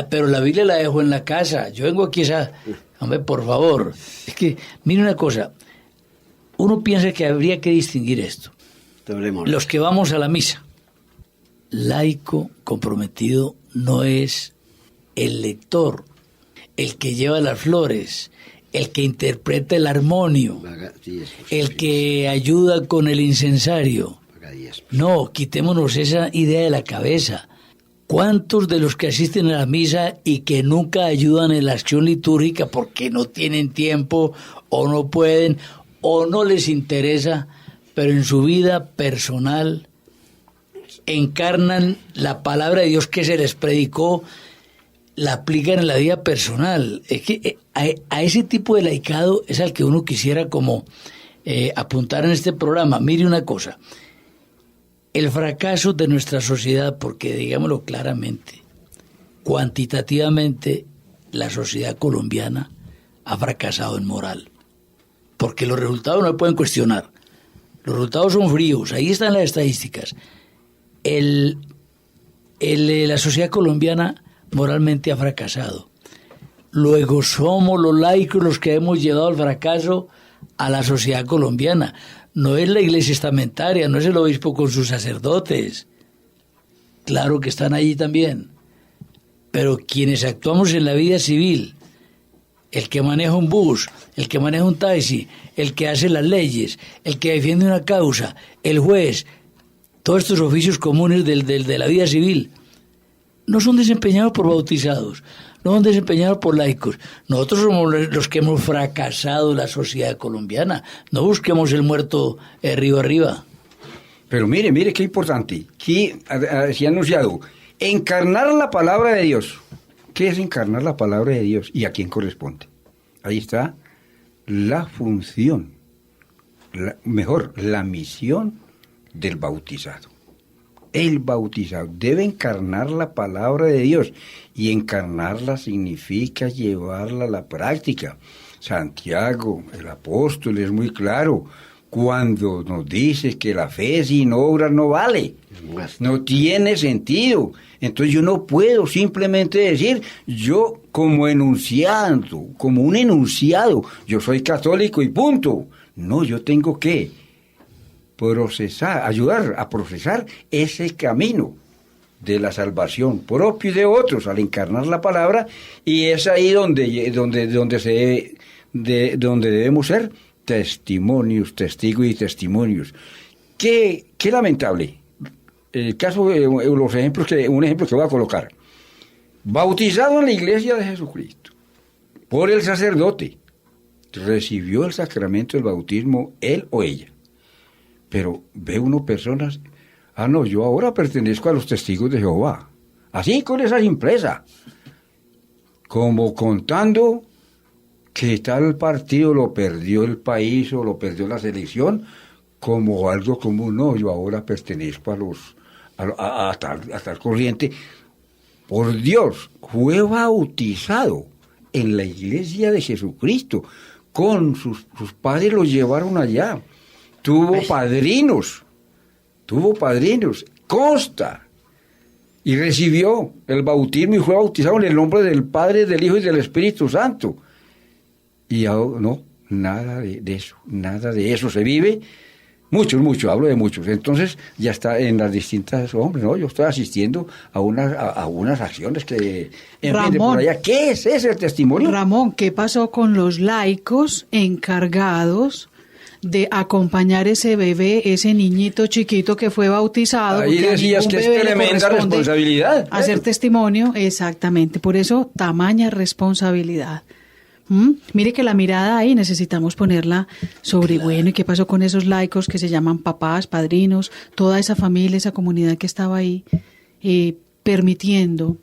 pero la Biblia la dejo en la casa, yo vengo aquí hombre, por favor. Es que, mire una cosa, uno piensa que habría que distinguir esto. Los que vamos a la misa, laico comprometido no es el lector, el que lleva las flores, el que interpreta el armonio, el que ayuda con el incensario. No, quitémonos esa idea de la cabeza. ¿Cuántos de los que asisten a la misa y que nunca ayudan en la acción litúrgica porque no tienen tiempo o no pueden o no les interesa, pero en su vida personal encarnan la palabra de Dios que se les predicó, la aplican en la vida personal? Es que a ese tipo de laicado es al que uno quisiera como apuntar en este programa. Mire una cosa, el fracaso de nuestra sociedad, porque digámoslo claramente, cuantitativamente la sociedad colombiana ha fracasado en moral, porque los resultados no se pueden cuestionar. Los resultados son fríos, ahí están las estadísticas. La sociedad colombiana moralmente ha fracasado. Luego somos los laicos los que hemos llevado al fracaso a la sociedad colombiana. No es la iglesia estamentaria, no es el obispo con sus sacerdotes. Claro que están allí también. Pero quienes actuamos en la vida civil, el que maneja un bus, el que maneja un taxi, el que hace las leyes, el que defiende una causa, el juez, todos estos oficios comunes de la vida civil, no son desempeñados por bautizados, no son desempeñados por laicos. Nosotros somos los que hemos fracasado la sociedad colombiana. No busquemos el muerto río arriba. Pero mire qué importante. Aquí se ha anunciado: encarnar la palabra de Dios. ¿Qué es encarnar la palabra de Dios? ¿Y a quién corresponde? Ahí está la función, la misión del bautizado. El bautizado debe encarnar la palabra de Dios, y encarnarla significa llevarla a la práctica. Santiago, el apóstol, es muy claro cuando nos dice que la fe sin obras no vale, no tiene sentido. Entonces yo no puedo simplemente decir, yo como enunciado, como un enunciado, yo soy católico y punto. No, yo tengo que ayudar a procesar ese camino de la salvación propio y de otros al encarnar la palabra, y es ahí donde debemos ser testimonios, testigos y testimonios. Qué lamentable. El caso, un ejemplo que voy a colocar: bautizado en la iglesia de Jesucristo por el sacerdote, recibió el sacramento del bautismo, él o ella. Pero ve uno personas, no, yo ahora pertenezco a los testigos de Jehová. Así con esa simpleza. Como contando que tal partido lo perdió el país o lo perdió la selección, como algo común. No, yo ahora pertenezco a tal corriente. Por Dios, fue bautizado en la iglesia de Jesucristo. Con sus padres lo llevaron allá. Tuvo padrinos, consta. Y recibió el bautismo y fue bautizado en el nombre del Padre, del Hijo y del Espíritu Santo. Y ahora, no, nada de eso. Se vive, muchos, hablo de muchos. Entonces, ya está en las distintas, ¿no? Yo estoy asistiendo a unas acciones que, en fin, de por allá. ¿Qué es ese el testimonio? Ramón, ¿qué pasó con los laicos encargados de acompañar ese bebé, ese niñito chiquito que fue bautizado? Ahí decías que es tremenda responsabilidad. Hacer testimonio, exactamente. Por eso, tamaña responsabilidad. Mire que la mirada ahí necesitamos ponerla sobre, bueno, ¿y qué pasó con esos laicos que se llaman papás, padrinos, toda esa familia, esa comunidad que estaba ahí, permitiendo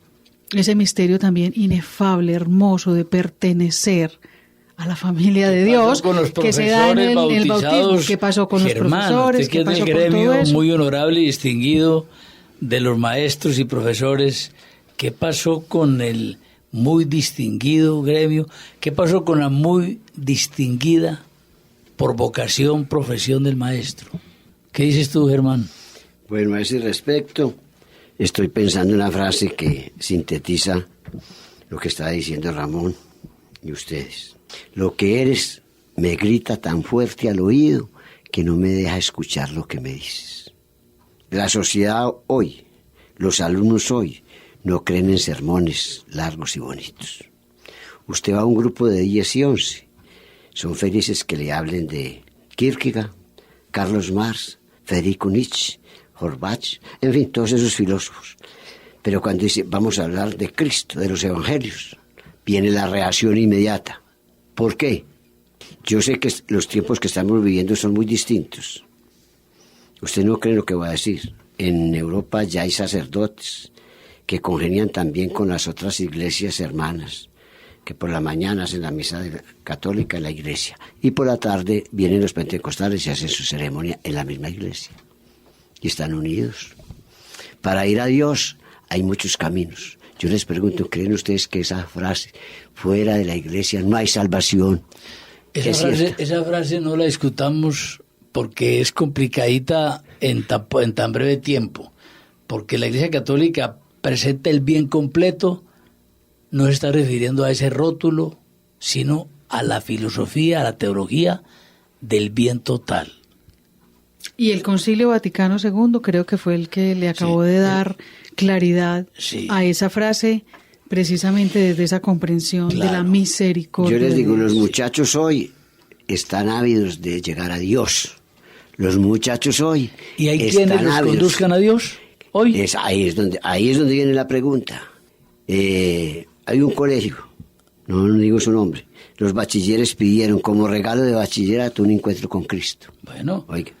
ese misterio también inefable, hermoso de pertenecer a la familia de Dios, que se da en el bautismo? ¿Qué pasó con los profesores? ¿Qué pasó con todo eso? Es el gremio muy honorable y distinguido de los maestros y profesores. ¿Qué pasó con el muy distinguido gremio? ¿Qué pasó con la muy distinguida por vocación, profesión del maestro? ¿Qué dices tú, Germán? Bueno, a ese respecto, estoy pensando en una frase que sintetiza lo que está diciendo Ramón y ustedes. Lo que eres me grita tan fuerte al oído que no me deja escuchar lo que me dices. La sociedad hoy, los alumnos hoy, no creen en sermones largos y bonitos. Usted va a un grupo de 10 y 11. Son felices que le hablen de Kierkegaard, Carlos Marx, Federico Nietzsche, Horvath, en fin, todos esos filósofos. Pero cuando dice, vamos a hablar de Cristo, de los evangelios, viene la reacción inmediata. ¿Por qué? Yo sé que los tiempos que estamos viviendo son muy distintos. Usted no cree lo que voy a decir. En Europa ya hay sacerdotes que congenian también con las otras iglesias hermanas, que por la mañana hacen la misa católica en la iglesia y por la tarde vienen los pentecostales y hacen su ceremonia en la misma iglesia. Y están unidos. Para ir a Dios hay muchos caminos. Yo les pregunto, ¿creen ustedes que esa frase, fuera de la iglesia no hay salvación? Esa frase no la discutamos porque es complicadita en tan breve tiempo. Porque la Iglesia Católica presenta el bien completo, no se está refiriendo a ese rótulo, sino a la filosofía, a la teología del bien total. Y el Concilio Vaticano II creo que fue el que le acabó de dar claridad a esa frase, precisamente desde esa comprensión de la misericordia. Yo les digo, los muchachos hoy están ávidos de llegar a Dios. Los muchachos hoy ¿y hay quienes los conduzcan a Dios hoy? Ahí es donde viene la pregunta. Hay un colegio, no digo su nombre, los bachilleres pidieron como regalo de bachillerato un encuentro con Cristo. Bueno. Oiga,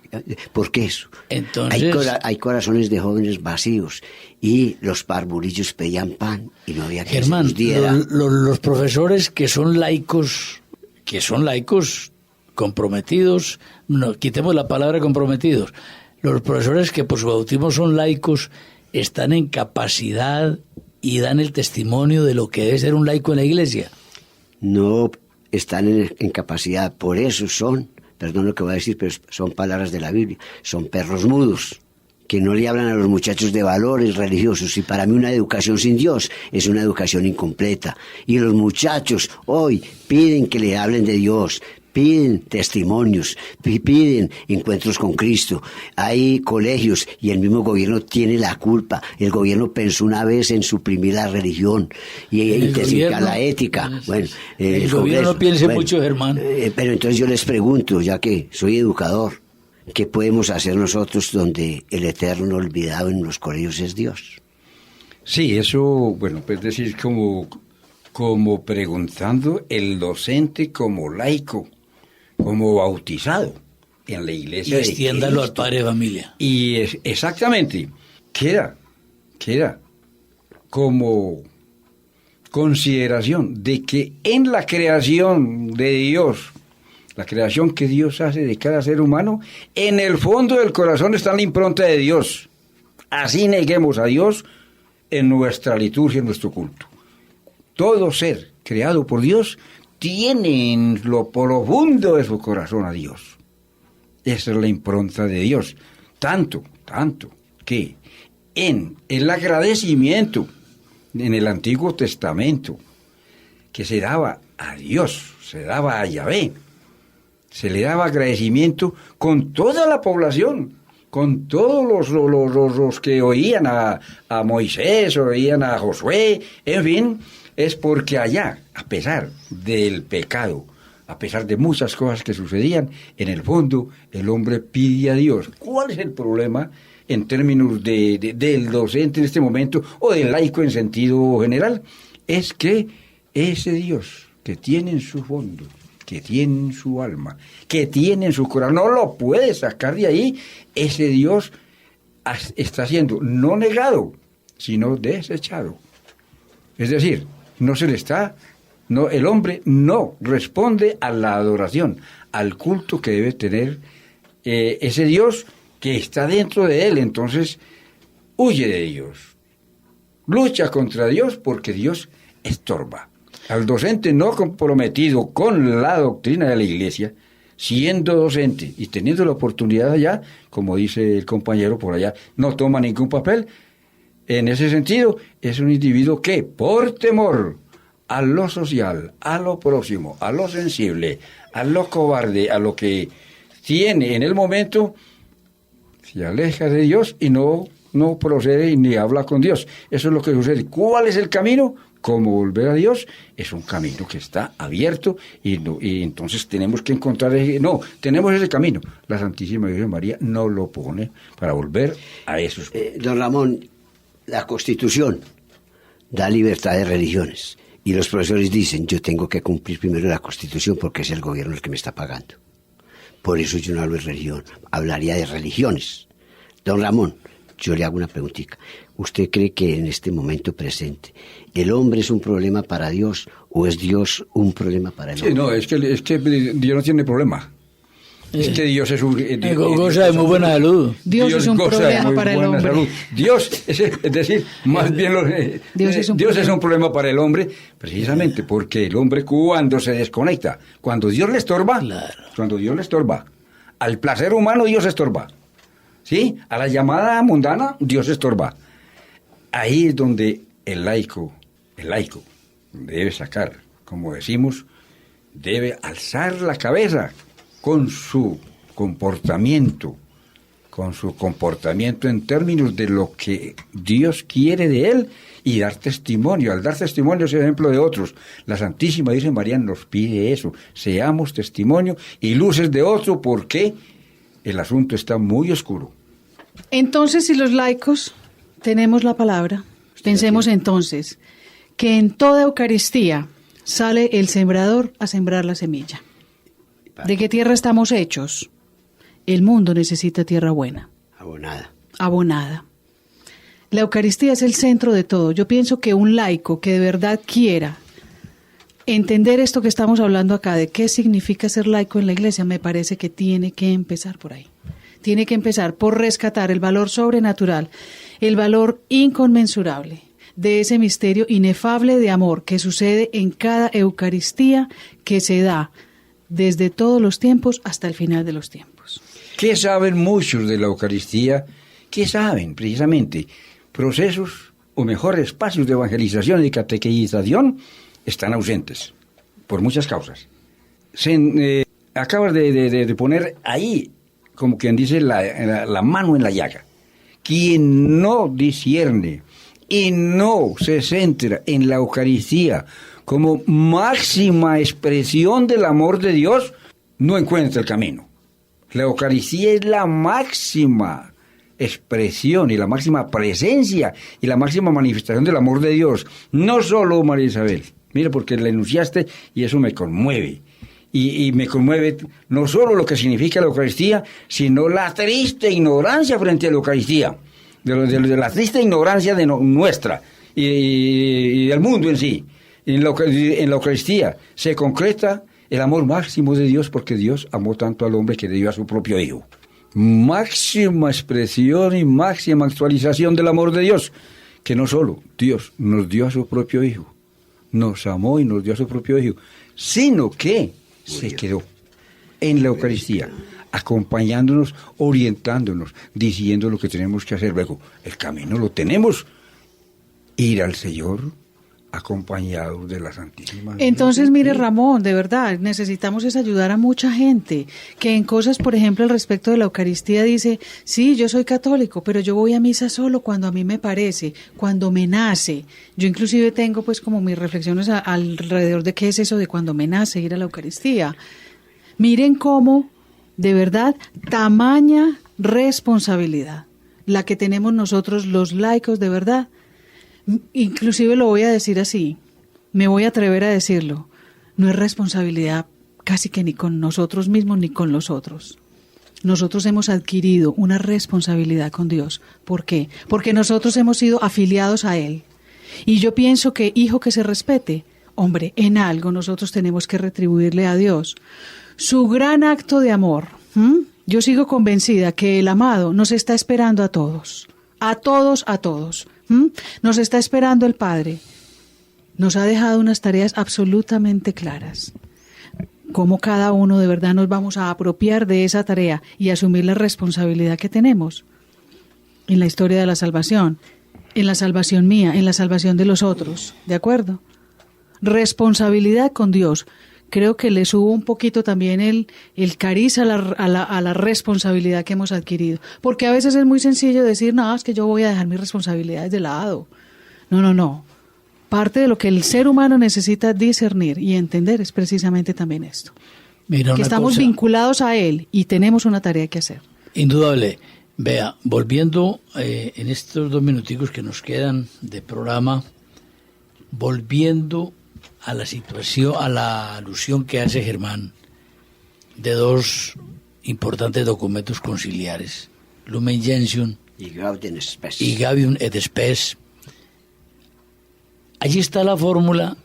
¿por qué eso? Entonces, hay corazones de jóvenes vacíos y los parvulillos pedían pan y no había quien Germán, se los diera. Los profesores que son laicos comprometidos, no, quitemos la palabra comprometidos, los profesores que por su bautismo son laicos están en capacidad y dan el testimonio de lo que debe ser un laico en la iglesia. No están en capacidad, por eso son, perdón lo que voy a decir, pero son palabras de la Biblia, son perros mudos, que no le hablan a los muchachos de valores religiosos. Y para mí una educación sin Dios es una educación incompleta. Y los muchachos hoy piden que le hablen de Dios, piden testimonios, piden encuentros con Cristo. Hay colegios y el mismo gobierno tiene la culpa. El gobierno pensó una vez en suprimir la religión y intensificar la ética. Bueno, el gobierno piense mucho, Germán. Pero entonces yo les pregunto, ya que soy educador, ¿qué podemos hacer nosotros donde el eterno olvidado en los colegios es Dios? Sí, eso, bueno, pues decir, como como preguntando el docente como laico, como bautizado en la iglesia. Y extiéndalo de al Cristo. padre de familia. Y exactamente, queda como consideración de que en la creación de Dios, la creación que Dios hace de cada ser humano, en el fondo del corazón está la impronta de Dios. Así neguemos a Dios en nuestra liturgia, en nuestro culto. Todo ser creado por Dios tiene en lo profundo de su corazón a Dios. Esa es la impronta de Dios. Tanto que en el agradecimiento en el Antiguo Testamento que se daba a Dios, se daba a Yahvé, se le daba agradecimiento con toda la población, con todos los que oían a Moisés, oían a Josué, en fin, es porque allá, a pesar del pecado, a pesar de muchas cosas que sucedían, en el fondo el hombre pide a Dios. ¿Cuál es el problema en términos del docente en este momento, o del laico en sentido general? Es que ese Dios que tiene en su fondo, que tiene en su alma, que tiene en su corazón, no lo puede sacar de ahí. Ese Dios está siendo no negado, sino desechado. Es decir, el hombre no responde a la adoración, al culto que debe tener ese Dios que está dentro de él. Entonces huye de Dios, lucha contra Dios, porque Dios estorba. Al docente no comprometido con la doctrina de la Iglesia, siendo docente y teniendo la oportunidad allá, como dice el compañero por allá, no toma ningún papel. En ese sentido, es un individuo que, por temor a lo social, a lo próximo, a lo sensible, a lo cobarde, a lo que tiene en el momento, se aleja de Dios y no procede ni habla con Dios. Eso es lo que sucede. ¿Cuál es el camino? ¿Cómo volver a Dios? Es un camino que está abierto y entonces tenemos que encontrar... tenemos ese camino. La Santísima Virgen María no lo pone para volver a esos... Don Ramón, la Constitución da libertad de religiones y los profesores dicen, yo tengo que cumplir primero la Constitución porque es el gobierno el que me está pagando. Por eso yo no hablo de religión, hablaría de religiones. Don Ramón, yo le hago una preguntita. ¿Usted cree que en este momento presente el hombre es un problema para Dios o es Dios un problema para el hombre? Sí, no, es que Dios no tiene problema. Es que Dios es un... goza de muy buena salud. Dios es un problema para el hombre. Salud. Dios, es decir, más bien Dios es un problema para el hombre, precisamente porque el hombre cuando se desconecta, cuando Dios le estorba, al placer humano Dios estorba, ¿sí? A la llamada mundana Dios estorba. Ahí es donde el laico debe sacar, como decimos, debe alzar la cabeza con su comportamiento en términos de lo que Dios quiere de él y dar testimonio. Al dar testimonio es ejemplo de otros. La Santísima Virgen María nos pide eso, seamos testimonio y luces de otro, porque el asunto está muy oscuro. Entonces, si los laicos tenemos la palabra, pensemos entonces que en toda Eucaristía sale el sembrador a sembrar la semilla. ¿De qué tierra estamos hechos? El mundo necesita tierra buena. Abonada. La Eucaristía es el centro de todo. Yo pienso que un laico que de verdad quiera entender esto que estamos hablando acá, de qué significa ser laico en la Iglesia, me parece que tiene que empezar por ahí. Tiene que empezar por rescatar el valor sobrenatural, el valor inconmensurable de ese misterio inefable de amor que sucede en cada Eucaristía que se da desde todos los tiempos hasta el final de los tiempos. ¿Qué saben muchos de la Eucaristía? ¿Qué saben precisamente? Procesos, o mejor, espacios de evangelización y catequización están ausentes, por muchas causas. Acabas de poner ahí, como quien dice, la mano en la llaga. Quien no discierne y no se centra en la Eucaristía como máxima expresión del amor de Dios, no encuentra el camino. La Eucaristía es la máxima expresión y la máxima presencia y la máxima manifestación del amor de Dios. No solo María Isabel, Mira, porque la enunciaste y eso me conmueve. Y me conmueve no solo lo que significa la Eucaristía, sino la triste ignorancia frente a la Eucaristía, de la triste ignorancia de nuestra y del mundo en sí. En la Eucaristía se concreta el amor máximo de Dios, porque Dios amó tanto al hombre que le dio a su propio Hijo. Máxima expresión y máxima actualización del amor de Dios, que no solo Dios nos dio a su propio Hijo, nos amó y nos dio a su propio Hijo, sino que se quedó en la Eucaristía, acompañándonos, orientándonos, diciendo lo que tenemos que hacer. Luego, el camino lo tenemos, ir al Señor acompañados de la Santísima Virgen. Entonces, mire, Ramón, de verdad, necesitamos es ayudar a mucha gente que en cosas, por ejemplo, al respecto de la Eucaristía dice, sí, yo soy católico, pero yo voy a misa solo cuando a mí me parece, cuando me nace. Yo inclusive tengo pues como mis reflexiones alrededor de qué es eso de cuando me nace ir a la Eucaristía. Miren cómo, de verdad, tamaña responsabilidad la que tenemos nosotros los laicos, de verdad. Inclusive lo voy a decir así, me voy a atrever a decirlo, no es responsabilidad casi que ni con nosotros mismos ni con los otros. Nosotros hemos adquirido una responsabilidad con Dios. ¿Por qué? Porque nosotros hemos sido afiliados a Él. Y yo pienso que hijo que se respete, hombre, en algo nosotros tenemos que retribuirle a Dios su gran acto de amor. Yo sigo convencida que el amado nos está esperando a todos. A todos, a todos. Nos está esperando el Padre. Nos ha dejado unas tareas absolutamente claras. Cómo cada uno de verdad nos vamos a apropiar de esa tarea y asumir la responsabilidad que tenemos en la historia de la salvación, en la salvación mía, en la salvación de los otros. ¿De acuerdo? Responsabilidad con Dios. Creo que le subo un poquito también el cariz a la responsabilidad que hemos adquirido. Porque a veces es muy sencillo decir, no, es que yo voy a dejar mis responsabilidades de lado. No. Parte de lo que el ser humano necesita discernir y entender es precisamente también esto. Mira, que estamos vinculados a Él y tenemos una tarea que hacer. Indudable. Vea, volviendo en estos 2 minuticos que nos quedan de programa, volviendo a la situación, a la alusión que hace Germán de 2 importantes documentos conciliares, Lumen Gentium y Gaudium Spes. y Gaudium et Spes. Allí está la fórmula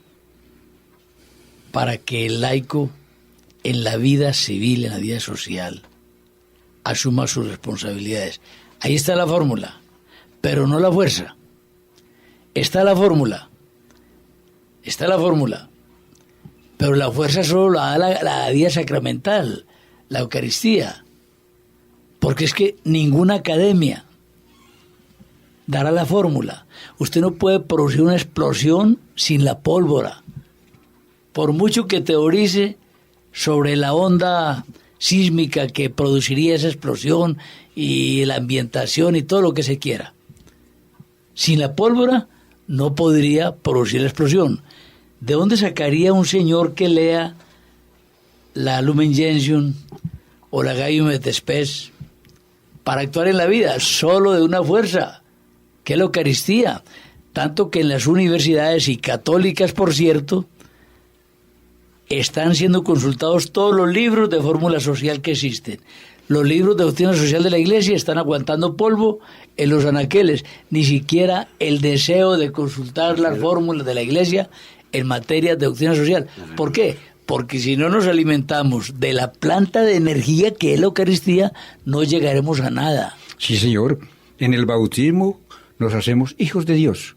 para que el laico en la vida civil, en la vida social, asuma sus responsabilidades. Ahí está la fórmula, pero no la fuerza. Está la fórmula, pero la fuerza solo la da la vida sacramental, la Eucaristía, porque es que ninguna academia dará la fórmula. Usted no puede producir una explosión sin la pólvora, por mucho que teorice sobre la onda sísmica que produciría esa explosión y la ambientación y todo lo que se quiera. Sin la pólvora no podría producir la explosión. ¿De dónde sacaría un señor que lea la Lumen Gentium o la Gaudium et Spes para actuar en la vida? Solo de una fuerza, que es la Eucaristía. Tanto que en las universidades, y católicas por cierto, están siendo consultados todos los libros de fórmula social que existen. Los libros de doctrina social de la Iglesia están aguantando polvo en los anaqueles. Ni siquiera el deseo de consultar las fórmulas de la Iglesia en materia de doctrina social. ¿Por qué? Porque si no nos alimentamos de la planta de energía que es la Eucaristía, no llegaremos a nada. Sí, señor. En el bautismo nos hacemos hijos de Dios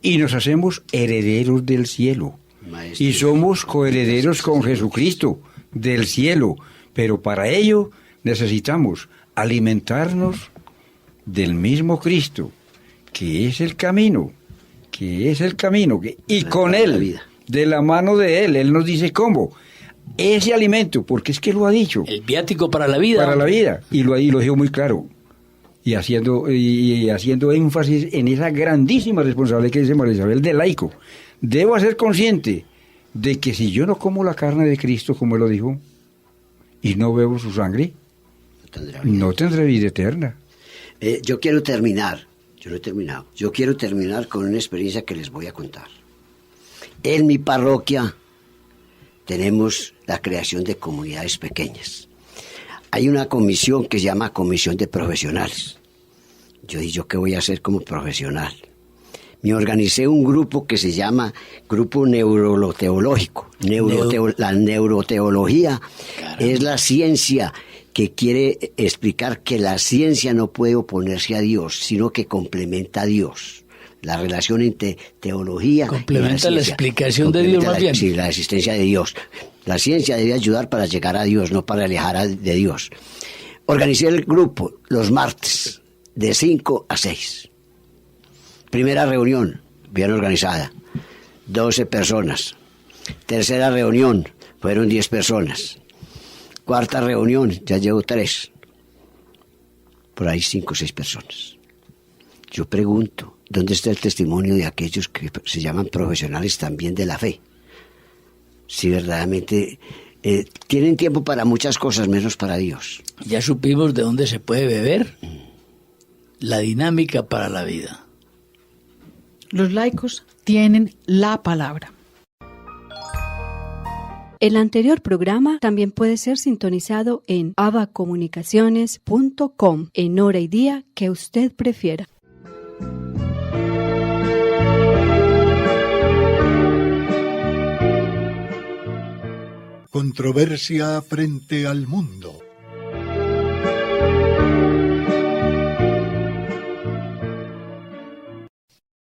y nos hacemos herederos del cielo. Maestro. Y somos coherederos con Jesucristo del cielo. Pero para ello necesitamos alimentarnos del mismo Cristo, que es el camino, y con Él, de la mano de Él nos dice cómo. Ese alimento, porque es que lo ha dicho. El viático para la vida. Para la vida, y lo dijo muy claro. Y haciendo énfasis en esa grandísima responsabilidad que dice María Isabel del laico. Debo ser consciente de que si yo no como la carne de Cristo, como Él lo dijo, y no bebo su sangre, no tendré vida eterna. Yo quiero terminar, yo no he terminado, yo quiero terminar con una experiencia que les voy a contar. En mi parroquia tenemos la creación de comunidades pequeñas. Hay una comisión que se llama Comisión de Profesionales. Yo dije, ¿yo qué voy a hacer como profesional? Me organicé un grupo que se llama Grupo Neuroteológico. La neuroteología es la ciencia que quiere explicar que la ciencia no puede oponerse a Dios, sino que complementa a Dios. La relación entre teología complementa y la explicación de Dios más bien. Sí, la existencia de Dios. La ciencia debe ayudar para llegar a Dios, no para alejar de Dios. Organicé el grupo los martes de 5 a 6. Primera reunión, bien organizada, 12 personas. Tercera reunión, fueron 10 personas. Cuarta reunión, ya llevo 3. Por ahí 5 o 6 personas. Yo pregunto, ¿dónde está el testimonio de aquellos que se llaman profesionales también de la fe? Si verdaderamente tienen tiempo para muchas cosas, menos para Dios. Ya supimos de dónde se puede beber. La dinámica para la vida. Los laicos tienen la palabra. El anterior programa también puede ser sintonizado en abacomunicaciones.com en hora y día que usted prefiera. Controversia frente al mundo.